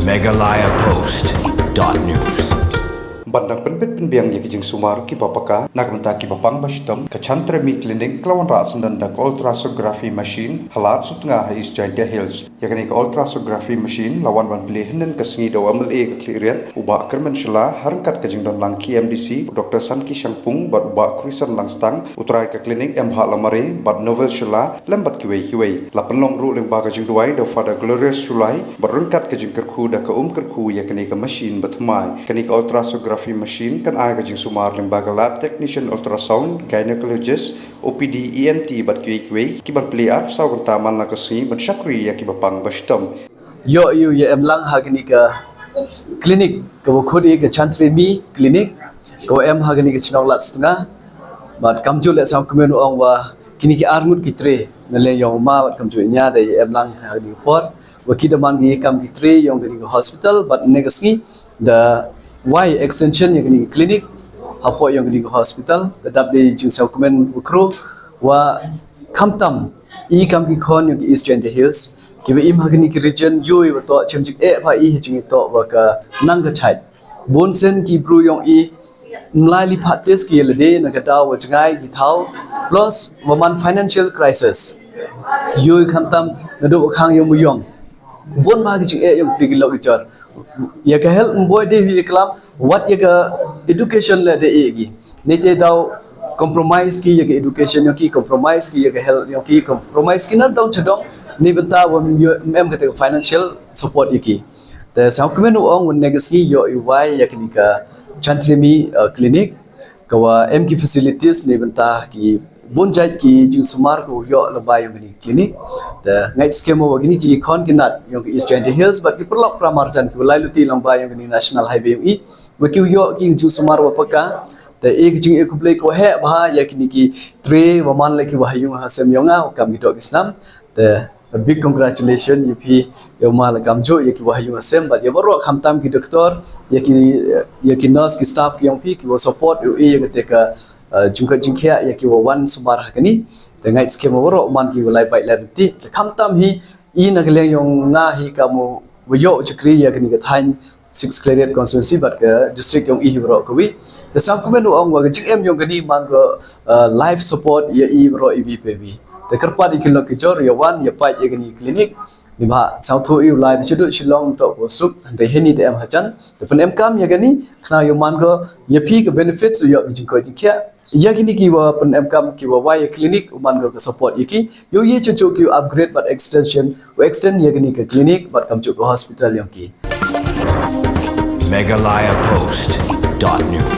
MeghalayaPost.news. Bandang penbit penbiang yang kijing sumar ki bapaka nak mentah ki bapang bashitam ke Chantremi klinik kelawan rasan dan Daka Ultrasonography machine Ladsutnga is Giant Hills yakni ke ultrasonography machine lawan ban Plie henen ke sengi daw amal e ke klirian ubah kermen shela harangkat ke jing don lang KMDC Dr. Sanki Shangpung bad ubah krisan lang stang utrai ke klinik MeghalayaPost bad novel shela lembat kiwei la penlong ru leng ba ke jing duai daw fada glorious shulai berangkat ke jing kerku da ke kerku yakni ke machine batmai kini ke ultrasonography machine kan ai kajing sumar lembaga lab technician ultrasound gynecologist OPD ENT bat kiwi kiban Plie sau kan taman la kasi ban syakri ya kibapang bastom yo ya emlang hagni ka klinik ka khodi ka Chantremi klinik ko em hagni ka chinong Ladsutnga bat kamju le sam kemen ong wa kini ki arngut kitre nale yong ma bat kamju nya da emlang hagni port wa kidaman gi kam kitre yong gni hospital bat negasngi the Y extension yang kini klinik, apa yang kini hospital, tetap di jungsa komen ukro, wa kamtam, kam kikon yang East Giant Hills, kiba hagini ki region yui wato cemjik pa hijing ito waka nangga chait, bonsen ki bru yang mlai lipat tes ki lede nagada wajangai kitau, plus waman financial crisis, yui kamtam nado wakang yang muyong, bon bagi jing yang digilok ijar. Ya ke help boy de wi kelam what ya ke education la de egi nete daw compromise ki ya ke education yo ki compromise ki ya ke help yo ki compromise ki na daw chadong ni beta wa mem ke financial support yaki te sa kemen ong wen negasgi yo iwai ya ke ni ka Chantremi clinic kawa mk facilities ni beta ki bonjai ki jing sumar ko yo lambai yo ni clinic the ngai scheme wa gini ki kon kinat yo East Giant Hills but ki perlok pramarjan ki lailuti lambai yo ni national highway i wa ki yo ki jing sumar wa paka the ek jing ek play ko he ba ya kini ki tre wa man le ki wa yung ha sem yonga kam ki dok islam the a big congratulations yupi yo mal kamjo ya ki wa yung sem but ya baro khamtam ki doktor ya ki nurse ki staff ki yong pi ki wa support yo e ya ka jungka jingkia ya ki wan sumar hakani dengan skem woro man ki walai bai lanti te khamtam hi nagleng yong nga hi kamu wayo chukri ya kani ka thain 6 cleared constituency but ka district yong woro kawi the sam komen ong wa jing em yong kani man ko life support ya woro pb te karpa di kilo ki jor ya wan ya pai ya kani clinic ni ba sau thu live chidu shillong to ko sup de heni de em hachan de pen em kam ya kani khna yo man ko ya phi ka benefits yo jing ko jingkia ya kini ki wa pen MCAM ki wa y clinic uman ko support yaki yo ye chu ki upgrade but extension we extend ya kini ka clinic but kam chu ko hospital yang ki MeghalayaPost.news.